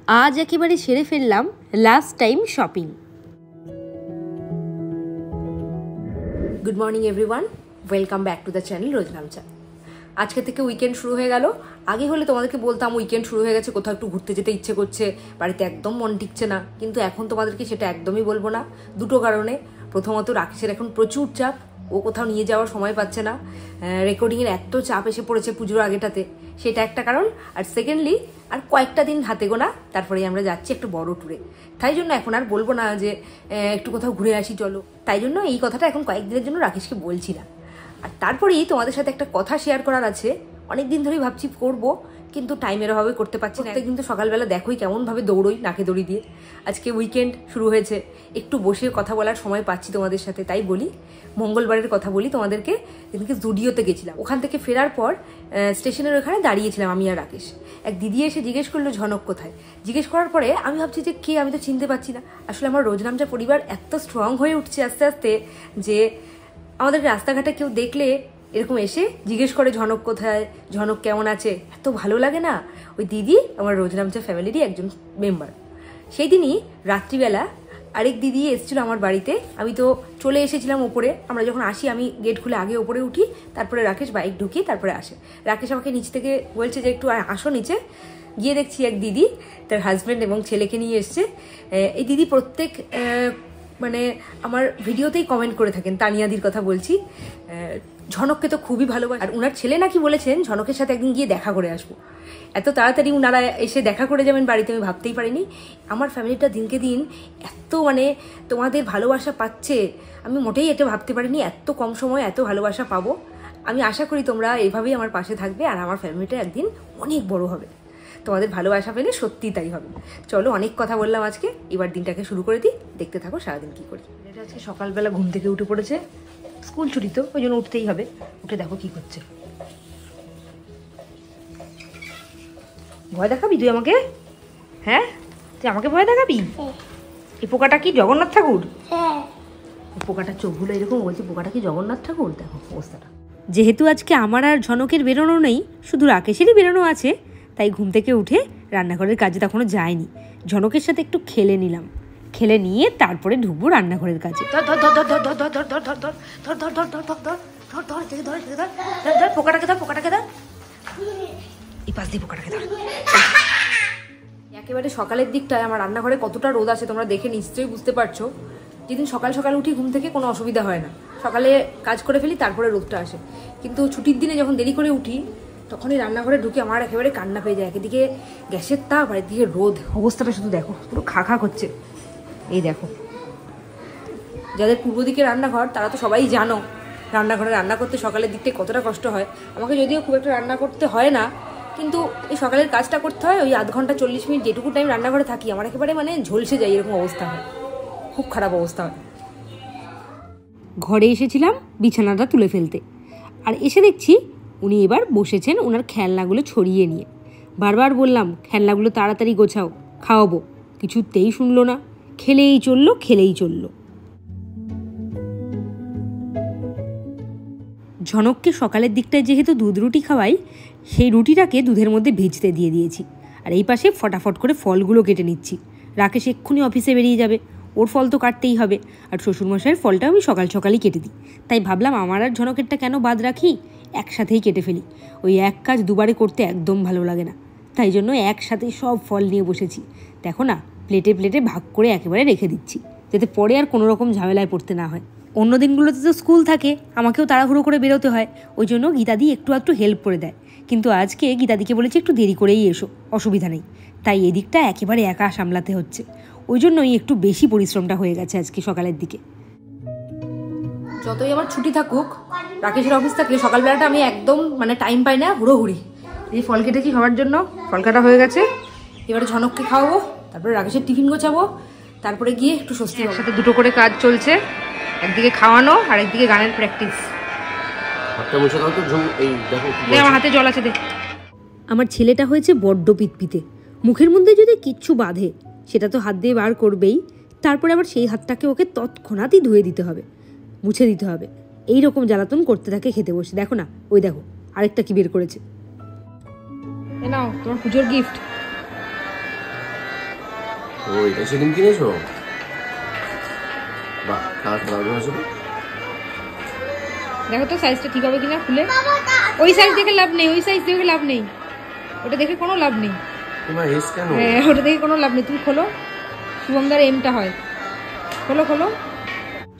আজ একেবারে সেরে ফেললাম last time shopping. Good morning everyone, welcome back to the channel Roznamcha. আজকে থেকে উইকেন্ড শুরু হয়ে গেল। আগে হলে তোমাদেরকে বলতাম উইকেন্ড শুরু হয়ে গেছে, কোথাও একটু ঘুরতে যেতে ইচ্ছে করছে, বাড়িতে একদম মন টিকছে না। কিন্তু এখন তোমাদেরকে সেটা একদমই বলবো না, দুটো কারণে। প্রথমত রাকেশের এখন প্রচুর চাপ, ও কোথাও নিয়ে যাওয়ার সময় পাচ্ছে না। রেকর্ডিংয়ের এত চাপ এসে পড়েছে পুজোর আগেটাতে, সেটা একটা কারণ। আর সেকেন্ডলি আর কয়েকটা দিন হাতে গোনা, তারপরেই আমরা যাচ্ছি একটু বড় ট্যুরে। তাই জন্য এখন আর বলবো না যে একটু কোথাও ঘুরে আসি চলো, তাই জন্য এই কথাটা এখন কয়েকদিনের জন্য রাকেশকে বলছি না। আর তারপরেই তোমাদের সাথে একটা কথা শেয়ার করার আছে, অনেক দিন ধরেই ভাবছি করবো, কিন্তু টাইমের অভাবে করতে পারছি না। কিন্তু সকালবেলা দেখোই কেমনভাবে দৌড়োই নাকে দড়ি দিয়ে। আজকে উইকেন্ড শুরু হয়েছে, একটু বসে কথা বলার সময় পাচ্ছি তোমাদের সাথে, তাই বলি। মঙ্গলবারের কথা বলি তোমাদেরকে, যেদিনকে স্টুডিওতে গেছিলাম, ওখান থেকে ফেরার পর স্টেশনের ওখানে দাঁড়িয়েছিলাম আমি আর রাকেশ। এক দিদি এসে জিজ্ঞেস করলো ঝনক কোথায়। জিজ্ঞেস করার পরে আমি ভাবছি যে কে, আমি তো চিনতে পারছি না। আসলে আমার রোজনামচা পরিবার এত স্ট্রং হয়ে উঠছে আস্তে আস্তে যে আমাদের রাস্তাঘাটে কেউ দেখলে এরকম এসে জিজ্ঞেস করে ঝনক কোথায়, ঝনক কেমন আছে। এত ভালো লাগে না। ওই দিদি আমার রোজনামচা ফ্যামিলিরই একজন মেম্বার। সেই দিনই রাত্রিবেলা আরেক দিদি এসেছিল আমার বাড়িতে। আমি তো চলে এসেছিলাম ওপরে। আমরা যখন আসি আমি গেট খুলে আগে ওপরে উঠি, তারপরে রাকেশ বাইক ঢুকিয়ে তারপরে আসে। রাকেশ আমাকে নিচ থেকে বলছে যে একটু আসো নিচে। গিয়ে দেখছি এক দিদি তার হাজব্যান্ড এবং ছেলেকে নিয়ে এসছে। এই দিদি প্রত্যেক মানে আমার ভিডিওতেই কমেন্ট করে থাকেন, তানিয়াদির কথা বলছি। ঝনককে তো খুবই ভালোবাসে, আর উনার ছেলে নাকি বলেছেন ঝনকের সাথে একদিন গিয়ে দেখা করে আসবো। এত তাড়াতাড়ি উনারা এসে দেখা করে যাবেন বাড়িতে আমি ভাবতেই পারিনি। আমার ফ্যামিলিটা দিনকে দিন এত মানে তোমাদের ভালোবাসা পাচ্ছে, আমি মোটেই এটা ভাবতে পারিনি এত কম সময় এত ভালোবাসা পাবো। আমি আশা করি তোমরা এইভাবেই আমার পাশে থাকবে, আর আমার ফ্যামিলিটা একদিন অনেক বড় হবে। তোমাদের ভালোবাসা পেলে সত্যি তাই হবে। চলো, অনেক কথা বললাম আজকে, এবার দিনটাকে শুরু করে দিই। দেখতে থাকো সারাদিন কি করি। এটা আজকে সকালবেলা ঘুম থেকে উঠে পড়েছে, স্কুল ছুটি তো ওই জন্য উঠতেই হবে। উঠে দেখো কি করছে। ভয় দেখাবি তুই আমাকে? হ্যাঁ, তুই আমাকে ভয় দেখাবি? এই পোকাটা কি জগন্নাথ ঠাকুর? পোকাটার চোখগুলো এরকম, বলছে পোকাটা কি জগন্নাথ ঠাকুর। দেখো অবস্থাটা। যেহেতু আজকে আমার আর ঝনকের বেরোনো নেই, শুধু রাকেশেরই বেরোনো আছে, তাই ঘুম থেকে উঠে রান্নাঘরের কাজে তখনও যায়নি। ঝনকের সাথে একটু খেলে নিলাম, খেলে নিয়ে তারপরে ঢুকবো রান্নাঘরের কাজে। পোকাটাকে ধর, পোকাটাকে ধর, এই পাশ দিয়ে পোকাটাকে ধর। একেবারে সকালের দিকটায় আমার রান্নাঘরে কতটা রোদ আছে তোমরা দেখে নিশ্চয়ই বুঝতে পারছো। যেদিন সকাল সকাল উঠি ঘুম থেকে কোনো অসুবিধা হয় না, সকালে কাজ করে ফেলি তারপরে রোদটা আসে। কিন্তু ছুটির দিনে যখন দেরি করে উঠি তখনই রান্নাঘরে ঢুকে আমার একেবারে কান্না পেয়ে যায়। একদিকে গ্যাসের তাপ আর একদিকে রোদ, অবস্থাটা শুধু দেখো, পুরো খা খা করছে। এই দেখো, যাদের পূর্ব দিকে রান্নাঘর তারা তো সবাই জানো রান্নাঘরে রান্না করতে সকালের দিকটায় কতটা কষ্ট হয়। আমাকে যদিও খুব একটা রান্না করতে হয় না, কিন্তু এই সকালের কাজটা করতে হয়। ওই আধ ঘন্টা 40 মিনিট যেটুকু টাইম রান্নাঘরে থাকি আমার একেবারে মানে ঝলসে যায়, এরকম অবস্থা হয়, খুব খারাপ অবস্থা হয়। ঘরে এসেছিলাম বিছানাটা তুলে ফেলতে, আর এসে দেখছি উনি এবার বসেছেন ওনার খেলনাগুলো ছড়িয়ে নিয়ে। বারবার বললাম খেলনাগুলো তাড়াতাড়ি গোছাও, খাওয়াবো, কিছুতেই শুনলো না, খেলেই চললো খেলেই চললো। ঝনককে সকালের দিকটায় যেহেতু দুধ রুটি খাওয়াই, সেই রুটিটাকে দুধের মধ্যে ভিজতে দিয়ে দিয়েছি। আর এই পাশে ফটাফট করে ফলগুলো কেটে নিচ্ছি। রাকেশ এক্ষুনি অফিসে বেরিয়ে যাবে, ওর ফল তো কাটতেই হবে, আর শ্বশুরমশাইয়ের ফলটা আমি সকাল সকালই কেটে দিই। তাই ভাবলাম আমার আর ঝনকেরটা কেন বাদ রাখি, একসাথেই কেটে ফেলি। ওই এক কাজ দুবারে করতে একদম ভালো লাগে না, তাই জন্য একসাথে সব ফল নিয়ে বসেছি। দেখো না, প্লেটে প্লেটে ভাগ করে একেবারে রেখে দিচ্ছি, যাতে পরে আর কোনো রকম ঝামেলায় পড়তে না হয়। অন্য দিনগুলোতে তো স্কুল থাকে, আমাকেও তাড়াহুড়ো করে বেরোতে হয়, ওই জন্য গীতাদি একটু হেল্প করে দেয়। কিন্তু আজকে গীতাদিকে বলেছি একটু দেরি করেই এসো, অসুবিধা নেই। তাই এদিকটা একেবারে একা সামলাতে হচ্ছে, ওই জন্যই একটু বেশি পরিশ্রমটা হয়ে গেছে আজকে সকালের দিকে। যতই আমার ছুটি থাকুক, রাকেশের অফিস থাকলে সকালবেলাটা আমি একদম মানে টাইম পাই না, হুড়োহুড়ি। এই ফল কেটেছি সবার জন্য, ফল কাটা হয়ে গেছে। এবারে ঝনককে খাওয়াবো, তারপরে রাকেশের টিফিন গোছাবো, তারপরে গিয়ে একটু স্বস্তি। একসাথে দুটো করে কাজ চলছে, একদিকে খাওয়ানো আর একদিকে গানের প্র্যাকটিস। আমার হাতে জল আছে দেখ। আমার ছেলেটা হয়েছে বড্ড পিতপিতে, মুখের মধ্যে যদি কিচ্ছু বাঁধে সেটা তো হাত দিয়ে বার করবেই, তারপরে আবার সেই হাতটাকে ওকে তৎক্ষণাৎই ধুয়ে দিতে হবে, মুছে দিতে হবে। এই রকম জ্বালাতন করতে থাকে খেতে বসে। দেখো না, ওই দেখো আরেকটা কি বের করেছে। এ নাও তোমার পুজোর গিফট। ও এটা সেদিন কিনেছো? বাহ, কালারটা দারুণ হয়েছে। দেখো তো সাইজটা ঠিক হবে কিনা খুলে। ওই সাইজ দেখে লাভ নেই, ওই সাইজ দেখে লাভ নেই, ওটা দেখে কোনো লাভ নেই। তোমার এস কেন? হ্যাঁ, ওটা দেখে কোনো লাভ নেই। তুমি খোলো, শুভমদার এমটা হয়। খোলো খোলো।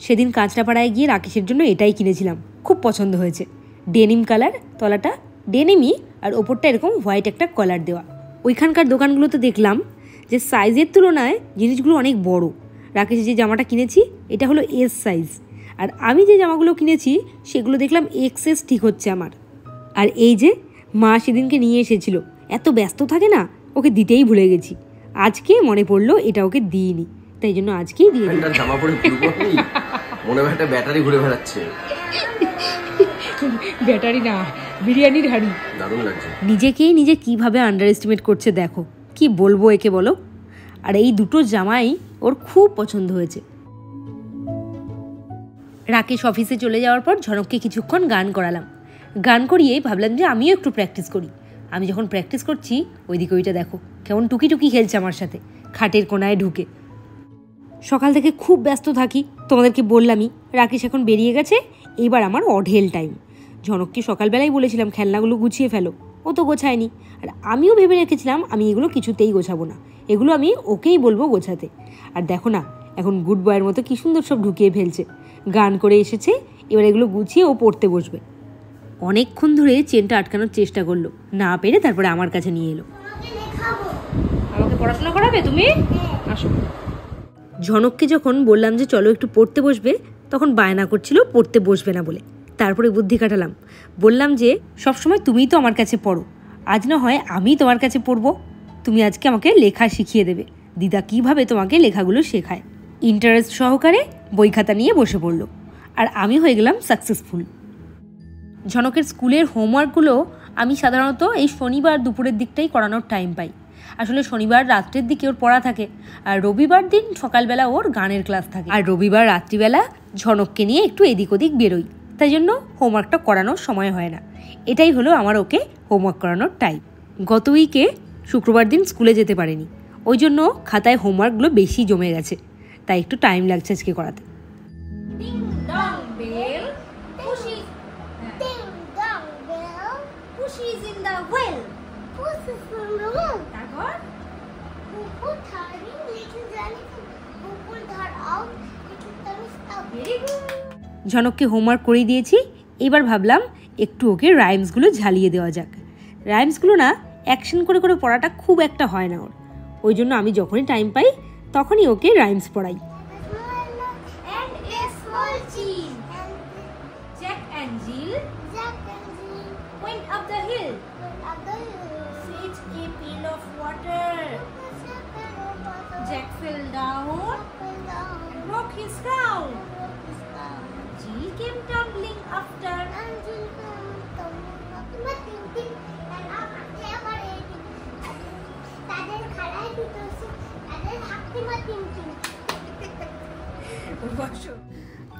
সেদিন কাঁচরাপাড়ায় গিয়ে রাকেশের জন্য এটাই কিনেছিলাম, খুব পছন্দ হয়েছে। ডেনিম কালার, তলাটা ডেনিমই আর ওপরটা এরকম হোয়াইট একটা কলার দেওয়া। ওইখানকার দোকানগুলোতে দেখলাম যে সাইজের তুলনায় জিনিসগুলো অনেক বড়। রাকেশের যে জামাটা কিনেছি এটা হলো এস সাইজ, আর আমি যে জামাগুলো কিনেছি সেগুলো দেখলাম এক্সএস ঠিক হচ্ছে আমার। আর এই যে মা সেদিনকে নিয়ে এসেছিল, এত ব্যস্ত থাকে না, ওকে দিতেই ভুলে গেছি। আজকে মনে পড়লো এটা ওকে দিইনি, তাই জন্য আজকেই দিয়ে দিই। জামা পরে মনে হয় একটা ব্যাটারি ঘুরে বেড়াচ্ছে। ব্যাটারি না, বিরিয়ানির হাড়ি। দারুণ লাগছে। নিজেকেই নিজে কিভাবে আন্ডার এস্টিমেট করছে দেখো, কি বলবো একে বলো। আর এই দুটো জামাই ওর খুব পছন্দ হয়েছে। রাকেশ অফিসে চলে যাওয়ার পর ঝনককে কিছুক্ষণ গান করালাম। গান করিয়ে ভাবলাম যে আমিও একটু প্র্যাকটিস করি। আমি যখন প্র্যাকটিস করছি ওইদিকে ওইটা দেখো কেমন টুকি টুকি খেলছে আমার সাথে খাটের কোনায় ঢুকে। সকাল থেকে খুব ব্যস্ত থাকি, তোমাদেরকে বললামই। রাকেশ এখন বেরিয়ে গেছে, এইবার আমার অঢেল টাইম। ঝনককে সকালবেলাই বলেছিলাম খেলনাগুলো গুছিয়ে ফেলো, ও তো গোছায়নি। আর আমিও ভেবে রেখেছিলাম আমি এগুলো কিছুতেই গোছাবো না, এগুলো আমি ওকেই বলবো গোছাতে। আর দেখো না, এখন গুড বয়ের মতো কি সুন্দর সব ঢুকিয়ে ফেলছে। গান করে এসেছে, এবার এগুলো গুছিয়ে ও পড়তে বসবে। অনেকক্ষণ ধরে চেনটা আটকানোর চেষ্টা করলো, না পেরে তারপরে আমার কাছে নিয়ে এলো। আমাকে পড়াশোনা করাবে তুমি? আসো। ঝনককে যখন বললাম যে চলো একটু পড়তে বসবে, তখন বায়না করছিল পড়তে বসবে না বলে। তারপরে বুদ্ধি কাটালাম, বললাম যে সবসময় তুমিই তো আমার কাছে পড়ো, আজ না হয় আমি তোমার কাছে পড়বো। তুমি আজকে আমাকে লেখা শিখিয়ে দেবে, দিদা কিভাবে তোমাকে লেখাগুলো শেখায়। ইন্টারেস্ট সহকারে বই খাতা নিয়ে বসে পড়লো, আর আমি হয়ে গেলাম সাকসেসফুল। ঝনকের স্কুলের হোমওয়ার্কগুলো আমি সাধারণত এই শনিবার দুপুরের দিকটাই করানোর টাইম পাই। আসলে শনিবার রাত্রের দিকে ওর পড়া থাকে, আর রবিবার দিন সকালবেলা ওর গানের ক্লাস থাকে। আর রবিবার রাত্রিবেলা ঝনককে নিয়ে একটু এদিক ওদিক বেরোই, তাই জন্য হোমওয়ার্কটা করানোর সময় হয় না। এটাই হলো আমার ওকে হোমওয়ার্ক করানোর টাইম। গত উইকে শুক্রবার দিন স্কুলে যেতে পারেনি, ওই জন্য খাতায় হোমওয়ার্কগুলো বেশি জমে গেছে, তাই একটু টাইম লাগছে আজকে করাতে। ঝনককে হোমওয়ার্ক করিয়ে দিয়েছি, এবার ভাবলাম একটু ওকে রাইমসগুলো ঝালিয়ে দেওয়া যাক। রাইমসগুলো না অ্যাকশন করে করে পড়াটা খুব একটা হয় না ওর, ওই জন্য আমি যখনই টাইম পাই তখনই ওকে রাইমস পড়াই। Jack fell down and broke his crown. Jill came tumbling after.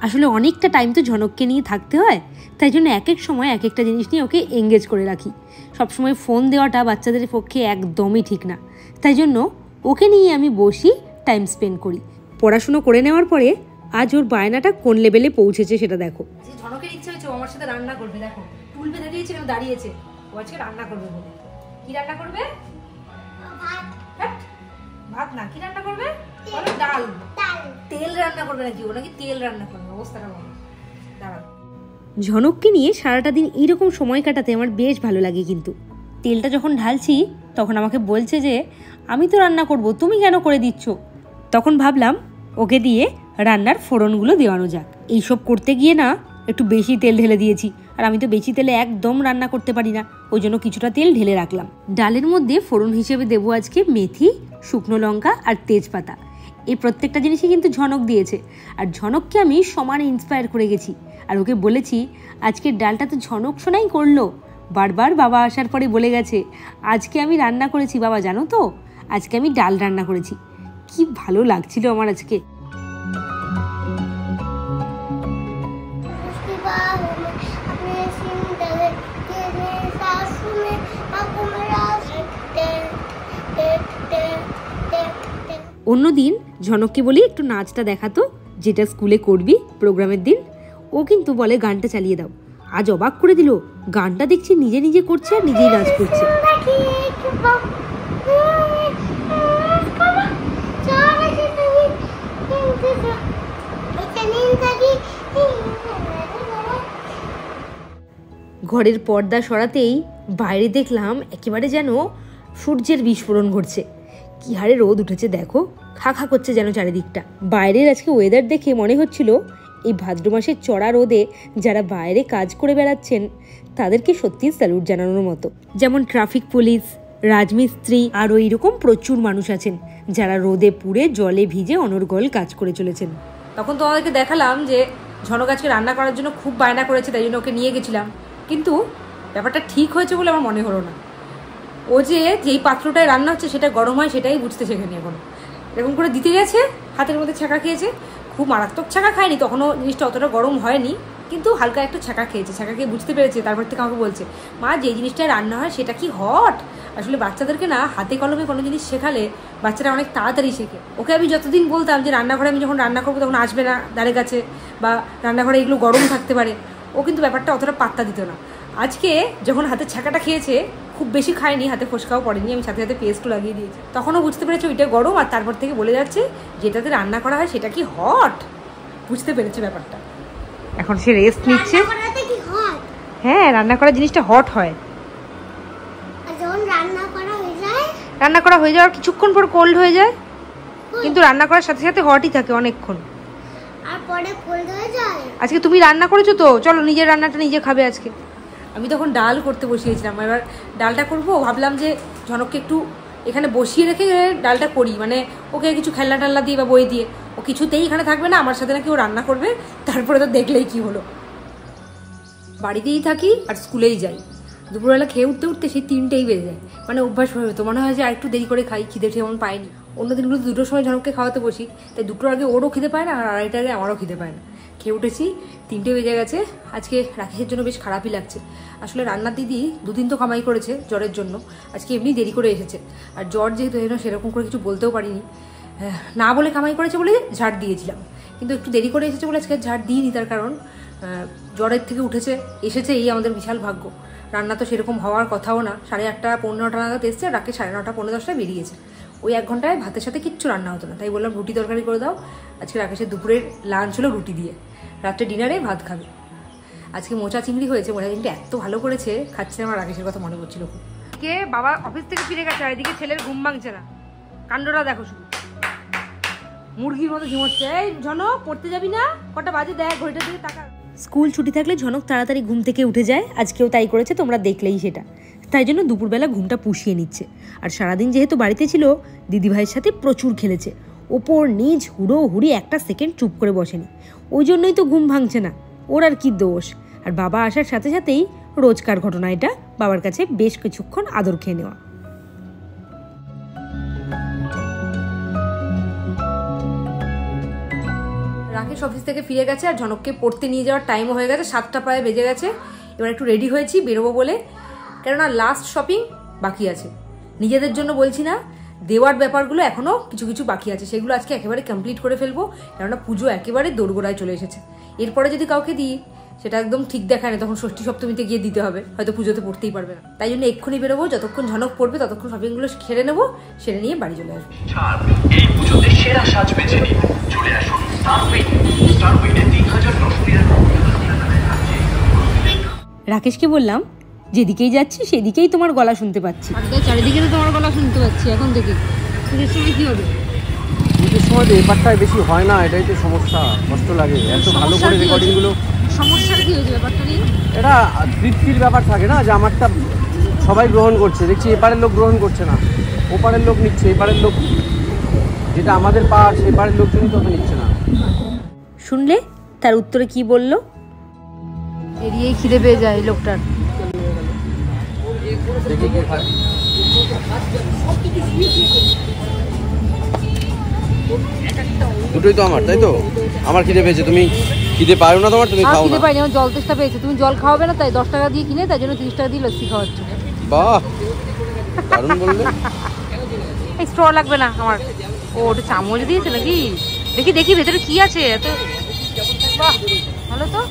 আসলে অনেকটা টাইম তো ঝনককে নিয়ে থাকতে হয়, তাই জন্য এক এক সময় এক একটা জিনিস নিয়ে ওকে এঙ্গেজ করে রাখি। সবসময় ফোন দেওয়াটা বাচ্চাদের পক্ষে একদমই ঠিক না, তাই জন্য ওকে নিয়ে আমি বসি, টাইম স্পেন্ড করি। পড়াশুনো করে নেওয়ার পরে আজ ওর বায়নাটা কোন লেভেলে পৌঁছেছে সেটা দেখো। যে ঝনকের ইচ্ছে হচ্ছে ও আমার সাথে রান্না করবে, দেখো টুল বেঁধে দিয়েছে, দাঁড়িয়েছে, ও আজকে রান্না করবে বলে। কি রান্না করবে? ভাত না, কি রান্না করবে? ডাল। তেল রান্না করবে নাকি? ও নাকি তেল রান্না করবে, অবস্থাটা বলো। দাঁড়াও। ঝনককে নিয়ে সারাটা দিন এইরকম সময় কাটাতে আমার বেশ ভালো লাগে, কিন্তু তেলটা যখন ঢালছি তখন আমাকে বলছে যে আমি তো রান্না করব, তুমি কেন করে দিচ্ছ? তখন ভাবলাম ওকে দিয়ে রান্নার ফোড়নগুলো দেওয়ানো যাক। এইসব করতে গিয়ে না একটু বেশি তেল ঢেলে দিয়েছি, আর আমি তো বেশি তেলে একদম রান্না করতে পারি না, ওই জন্য কিছুটা তেল ঢেলে রাখলাম। ডালের মধ্যে ফোড়ন হিসেবে দেবো আজকে মেথি, শুকনো লঙ্কা আর তেজপাতা। এই প্রত্যেকটা জিনিসই কিন্তু ঝনক দিয়েছে, আর ঝনককে আমি সমানে ইন্সপায়ার করে গেছি। আর ওকে বলেছি আজকের ডালটা তো ঝনক সোনাই করলো। বারবার বাবা আসার পরে বলে গেছে আজকে আমি রান্না করেছি বাবা, জানো তো আজকে আমি ডাল রান্না করেছি। কি ভালো লাগছিল আমার আজকে। অন্যদিন ঝনককে বলি একটু নাচটা দেখাতো, যেটা স্কুলে করবি প্রোগ্রামের দিন। ও কিন্তু বলে গানটা চালিয়ে দাও। আজ অবাক করে দিল, গানটা দেখছি নিজে নিজে করছে আর নিজেই নাচ করছে। ঘরের পর্দা সরাতেই বাইরে দেখলাম একেবারে যেন সূর্যের বিস্ফোরণ ঘটছে। কি হারে রোদ উঠেছে দেখো, খা খা করছে যেন চারিদিকটা। বাইরের আজকে ওয়েদার দেখে মনে হচ্ছিল এই ভাদ্র মাসের চড়া রোদে যারা বাইরে কাজ করে বেড়াচ্ছেন তাদেরকে সত্যি স্যালুট জানানোর মতো। যেমন ট্রাফিক পুলিশ, রাজমিস্ত্রি, আরও এইরকম প্রচুর মানুষ আছেন যারা রোদে পুড়ে জলে ভিজে অনর্গল কাজ করে চলেছেন। তখন তোমাদেরকে দেখালাম যে ঝনক আজকে রান্না করার জন্য খুব বায়না করেছে, তাই জন্য ওকে নিয়ে গেছিলাম। কিন্তু ব্যাপারটা ঠিক হয়েছে বলে আমার মনে হলো না। ও যে যেই পাত্রটায় রান্না হচ্ছে সেটা গরম হয় সেটাই বুঝতে শেখেনি এখন। এরকম করে দিতে গেছে, হাতের মধ্যে ছ্যাঁকা খেয়েছে। খুব মারাত্মক ছ্যাঁকা খায়নি, তখনও জিনিসটা অতটা গরম হয়নি, কিন্তু হালকা একটু ছ্যাঁকা খেয়েছে। ছ্যাঁকা খেয়ে বুঝতে পেরেছে, তারপর থেকে আমাকে বলছে, মা যে জিনিসটায় রান্না হয় সেটা কি হট। আসলে বাচ্চাদেরকে না হাতে কলমে কোনো জিনিস শেখালে বাচ্চারা অনেক তাড়াতাড়ি শেখে। ওকে আমি যতদিন বলতাম যে রান্নাঘরে আমি যখন রান্না করবো তখন আসবে না ধারে কাছে, বা রান্নাঘরে এগুলো গরম থাকতে পারে, ও কিন্তু ব্যাপারটা অতটা পাত্তা দিত না। আজকে যখন হাতে ছ্যাঁকাটা খেয়েছে, খুব বেশি খায়নি, হাতে ফোসকাও পড়েনি, আমি সাথে সাথে পেস্টও লাগিয়ে দিয়েছি। তখনও বুঝতে পেরেছে ওইটা গরম, আর তারপর থেকে বলে যাচ্ছে যেটাতে রান্না করা হয় সেটা কি হট। বুঝতে পেরেছে ব্যাপারটা, এখন সে রেস্ট নিচ্ছে। হ্যাঁ, রান্না করা জিনিসটা হট হয়, রান্না করা হয়ে যাওয়ার কিছুক্ষণ পর কোল্ড হয়ে যায়, কিন্তু রান্না করার সাথে সাথে হটই থাকে অনেকক্ষণ। আজকে তুমি রান্না করেছো তো, চলো নিজের রান্নাটা নিজে খাবে আজকে। আমি তখন ডাল করতে বসিয়েছিলাম, এবার ডালটা করব ভাবলাম যে ঝনককে একটু এখানে বসিয়ে রেখে ডালটা করি, মানে ওকে কিছু খেলনা টাল্লা দিয়ে বা বই দিয়ে। ও কিছুতেই এখানে থাকবে না, আমার সাথে নাকি ও রান্না করবে। তারপরে তো দেখলেই কি হলো, বাড়িতেই থাকি আর স্কুলেই যাই, দুপুরবেলা খেয়ে উঠতে উঠতে সেই 3টেই বেজে যায়। মানে অভ্যাস হয়ে তো মনে হয় যে আর একটু দেরি করে খাই, খিদে তেমন পাইনি। অন্য দিনগুলো 2টোর সময় ঝনককে খাওয়াতে বসি, তাই 2টোর আগে ওরও খিদে পায় না, আর 2:30টার আগে আমারও খিদে পায় না। খেয়ে উঠেছি, 3টে বেজে গেছে। আজকে রাকেশের জন্য বেশ খারাপই লাগছে। আসলে রান্নার দিদি 2 দিন তো কামাই করেছে জ্বরের জন্য, আজকে এমনি দেরি করে এসেছে। আর জ্বর যেহেতু এজন্য সেরকম করে কিছু বলতেও পারিনি, না বলে কামাই করেছে বলে ঝাড় দিয়েছিলাম, কিন্তু একটু দেরি করে এসেছে বলে আজকে ঝাড় দিইনি। তার কারণ জ্বরের থেকে এসেছে এই আমাদের বিশাল ভাগ্য। রান্না তো সেরকম হওয়ার কথাও না, 8:30 পৌনে 9টা নাগাদ এসছে, আর রাকে 9:30 পৌনে 10টায় বেরিয়েছে। ওই 1 ঘন্টায় ভাতের সাথে কিচ্ছু রান্না হতো না, তাই বললাম রুটি তরকারি করে দাও। আজকে রাকেশের দুপুরের লাঞ্চ হলো রুটি দিয়ে, রাত্রে ডিনারে ভাত খাবে। আজকে মোচা চিংড়ি হয়েছে, মোচা চিংড়ি এত ভালো করেছে, খাচ্ছে আমার রাকেশের কথা মনে পড়ছিল খুব। কে বাবা অফিস থেকে ফিরে গেছে, আর এদিকে ছেলের ঘুম ভাঙছে না, কাণ্ডটা দেখো শুধু, মুরগির মতো ঝিমোচ্ছে। এই ঝনক পড়তে যাবি না? কটা বাজে দেখ ঘড়িটা দিয়ে টাকা। স্কুল ছুটি থাকলে ঝনক তাড়াতাড়ি ঘুম থেকে উঠে যায়, আজকেও তাই করেছে, তোমরা দেখলেই সেটা। তাই জন্য দুপুরবেলা ঘুমটা পুষিয়ে নিচ্ছে। আর সারাদিন যেহেতু বাড়িতে ছিল, দিদিভাইয়ের সাথে প্রচুর খেলেছে, ওপর নিচ হুড়ো হুড়ি, একটা সেকেন্ড চুপ করে বসেনি। ওই জন্যই তো ঘুম ভাঙছে না, ওর আর কি দোষ। আর বাবা আসার সাথে সাথেই রোজকার ঘটনা এটা, বাবার কাছে বেশ কিছুক্ষণ আদর খেয়ে নেওয়া। রাকেশ অফিস থেকে ফিরে গেছে, আর ঝনককে পড়তে নিয়ে যাওয়ার টাইমও হয়ে গেছে, 7টা প্রায় বেজে গেছে। এবার একটু রেডি হয়েছি বেরোবো বলে, কেননা লাস্ট শপিং বাকি আছে। নিজেদের জন্য বলছি না, দেওয়ার ব্যাপারগুলো এখনও কিছু কিছু বাকি আছে, সেগুলো আজকে একেবারে কমপ্লিট করে ফেলবো, কেননা পুজো একেবারে দোরগোড়ায় চলে এসেছে। এরপরে যদি কাউকে দিই সেটা একদম ঠিক দেখায় না, তখন ষষ্ঠী সপ্তমীতে গিয়ে দিতে হবে, হয়তো পুজোতে পড়তেই পারবে না। তাই জন্য এক্ষুনি বেরোবো, যতক্ষণ ঝনক পড়বে ততক্ষণ শপিংগুলো সেরে নেবো, সেরে নিয়ে বাড়ি চলে আসবো। এই পুজোতে সেরা সাজ বেছে নিন, চলে আসুন স্টারউইনে 3000 রাকেশকে বললাম যেদিকেই যাচ্ছি সেদিকেই তোমার গলা শুনতে পাচ্ছি, চারিদিকে তো তোমার গলা শুনতে পাচ্ছি। এখন দেখি পুজোর সময় কি হবে, পুজোর সময় তো ব্যাপারটা বেশি হয় না, এটাই তো সমস্যা, কষ্ট লাগে। এত ভালো করে রেকর্ডিংগুলো, সমস্যা কি হয়েছে ব্যাপারটা নিয়ে? এটা তৃপ্তির ব্যাপার থাকে না, যে আমারটা সবাই গ্রহণ করছে, দেখছি এপারের লোক গ্রহণ করছে না, ওপারের লোক নিচ্ছে, এপারের লোক যেটা আমাদের পাওয়ার সেপারের লোকজনই তত নিচ্ছে না। শুনলে তার উত্তরে কি বললো? এড়িয়েই খিদে পেয়ে যায় লোকটার। দেখি কে খায়। দুটোই তো আমার, তাই তো? আমার খিদে পেয়েছে, তুমি খিদে পাও না তোমার, তুমি খাও না। খিদে পাইনি, আমার জল তেষ্টা পেয়েছে, তুমি জল খাওয়াবে না, তাই 10 টাকা দিয়ে কিনে, তাই জন্য 30 টাকা দিয়ে লস্যি খাওয়াচ্ছ। বাহ, দারুণ বললে। স্ট্র লাগবে না আমার। ও ওটা চামচ দিয়েছে নাকি? দেখি দেখি ভেতরে কি আছে। এত বাহ, ভালো তো,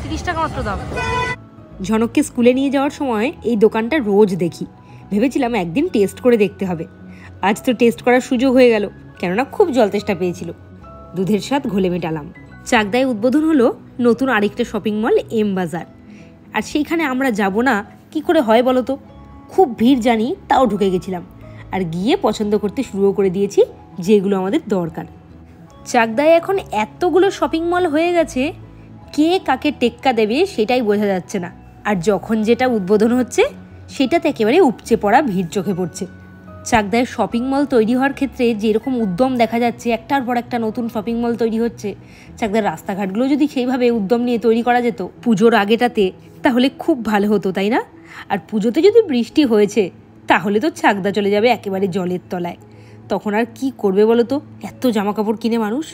30 টাকা মাত্র দাম। ঝনককে স্কুলে নিয়ে যাওয়ার সময় এই দোকানটা রোজ দেখি, ভেবেছিলাম একদিন টেস্ট করে দেখতে হবে। আজ তো টেস্ট করার সুযোগ হয়ে গেল, কেননা খুব জলতেষ্টা পেয়েছিল। দুধের স্বাদ ঘোলে মেটালাম। চাকদায় উদ্বোধন হলো নতুন আরেকটা শপিং মল এম বাজার, আর সেইখানে আমরা যাব না কি করে হয় বলো তো? খুব ভিড় জানি, তাও ঢুকে গেছিলাম, আর গিয়ে পছন্দ করতে শুরুও করে দিয়েছি যেগুলো আমাদের দরকার। চাকদায় এখন এতগুলো শপিং মল হয়ে গেছে, কে কাকে টেক্কা দেবে সেটাই বোঝা যাচ্ছে না। আর যখন যেটা উদ্বোধন হচ্ছে সেটাতে একেবারে উপচে পড়া ভিড় চোখে পড়ছে। চাকদায় শপিং মল তৈরি হওয়ার ক্ষেত্রে যেরকম উদ্যম দেখা যাচ্ছে, একটার পর একটা নতুন শপিং মল তৈরি হচ্ছে, চাকদার রাস্তাঘাটগুলো যদি সেইভাবে উদ্যম নিয়ে তৈরি করা যেত পুজোর আগেটাতে, তাহলে খুব ভালো হতো, তাই না? আর পুজোতে যদি বৃষ্টি হয়েছে তাহলে তো চাকদা চলে যাবে একেবারে জলের তলায়। তখন আর কি করবে বলো তো, এত জামা কাপড় কিনে মানুষ।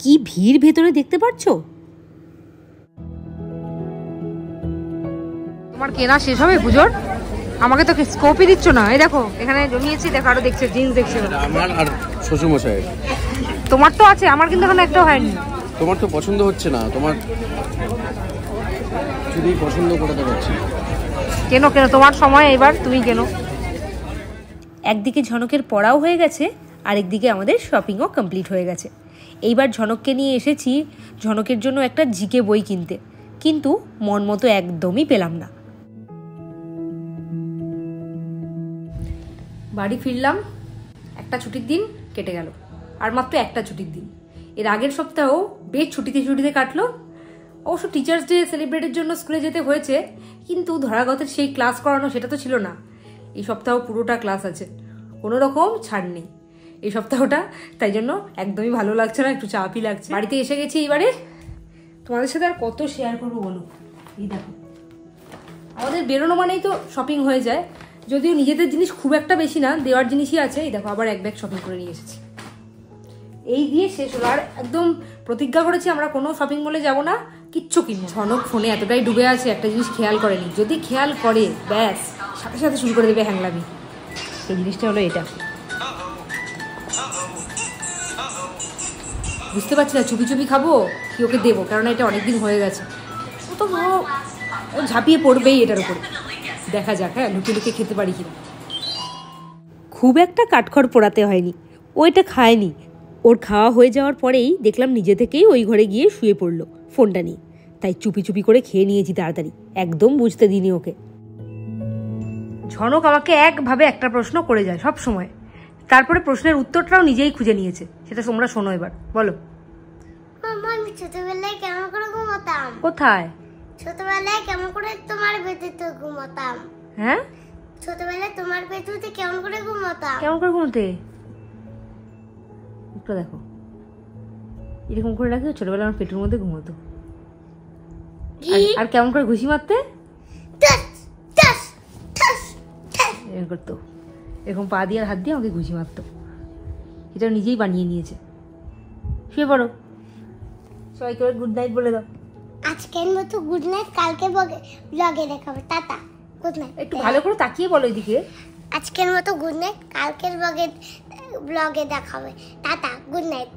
কি ভিড় ভেতরে দেখতে পাচ্ছ? তোমার কেনা শেষ হবে পুজোর? আমাকে তো স্কোপই দিচ্ছ না। এই দেখো এখানে জমিয়েছি, দেখো আরো দেখছে, জিন্স দেখছে। আমার আর শ্বশুরমশাই। তোমার তো আছে, আমার কিন্তু এখন একটাও হয়নি। তোমার তো পছন্দ হচ্ছে না, তোমার যদি পছন্দ করতে পারছি। কেন কেন, তোমার সময় এবার, তুমি কেন। একদিকে ঝনকের পড়াও হয়ে গেছে, আরেকদিকে আমাদের শপিংও কমপ্লিট হয়ে গেছে। এইবার ঝনককে নিয়ে এসেছি ঝনকের জন্য একটা জিকে বই কিনতে, কিন্তু মন মতো একদমই পেলাম না। বাড়ি ফিরলাম, একটা ছুটির দিন কেটে গেল, আর মাত্র একটা ছুটির দিন। এর আগের সপ্তাহ বেশ ছুটিতে কাটলো। অবশ্য টিচার্স ডে সেলিব্রেটের জন্য স্কুলে যেতে হয়েছে, কিন্তু ধরাগতের সেই ক্লাস করানো সেটা তো ছিল না। এই সপ্তাহ পুরোটা ক্লাস আছে, কোনো রকম ছাড় নেই এই সপ্তাহটা, তাই জন্য একদমই ভালো লাগছে না, একটু চাপই লাগছে। বাড়িতে এসে গেছি, এবারে তোমাদের সাথে আর কত শেয়ার করবো বলো। এই দেখো, আমাদের বেরোনো মানেই তো শপিং হয়ে যায়, যদিও নিজেদের জিনিস খুব একটা বেশি না, দেওয়ার জিনিসই আছে। এই দেখো আবার এক ব্যাগ শপিং করে নিয়ে এসেছি, এই দিয়ে শেষ হলো। আর একদম প্রতিজ্ঞা করেছি আমরা কোনো শপিং মলে যাব না, কিচ্ছু কিনবো। ঝনক ফোনে এতটাই ডুবে আছে, একটা জিনিস খেয়াল করেনি, যদি খেয়াল করে ব্যাস সাথে সাথে শুরু করে দেবে হ্যাংলামি। এই জিনিসটা হলো এটা, বুঝতে পারছি না চুপি চুপি খাবো কি ওকে দেবো, কারণ এটা অনেকদিন হয়ে গেছে। ও তো ঝাঁপিয়ে পড়বেই এটার উপরে, দেখা যাক হ্যাঁ লুকিয়ে লুকিয়ে খেতে পারি কিনা। খুব একটা কাঠখড় পোড়াতে হয়নি, ও এটা খায়নি। ওর খাওয়া হয়ে যাওয়ার পরেই দেখলাম নিজে থেকেই ওই ঘরে গিয়ে শুয়ে পড়লো ফোনটা নিয়ে, তাই চুপি চুপি করে খেয়ে নিয়েছি তাড়াতাড়ি, একদম বুঝতে দিইনি ওকে। ঝনক আমাকে একভাবে একটা প্রশ্ন করে যায় সব সময়, তারপরে প্রশ্নের উত্তরটাও নিজেই খুঁজে নিয়েছে, সেটা তোমরা শোনো এবার। বলো। আমি ছোটবেলায় কেমন করে ঘুমাতাম? কোথায়? ছোটবেলায় কেমন করে তোমার পেটে ঘুমাতাম? হ্যাঁ, ছোটবেলায় তোমার পেটে কেমন করে ঘুমাতাম? কেমন করে ঘুমোতে? একটু দেখো, এরকম করে রাখো, ছোটবেলায় আমার পেটের মধ্যে ঘুমোতো। আর কেমন করে ঘুষি মারতে? এরকম করতো, এরকম পা দিয়ে আর হাত দিয়ে আমাকে ঘুষি মারতো। এটা নিজেই বানিয়ে নিয়েছে। শুয়ে পড়ো, সবাইকে গুড নাইট বলে দাও। আজকের মতো গুড নাইট, কালকে ব্লগে দেখাবে। Tata, good night. একটু ভালো করে তাকিয়ে বলো এদিকে। আজকের মতো গুড নাইট, কালকের ব্লগে দেখাবে। Tata, good night.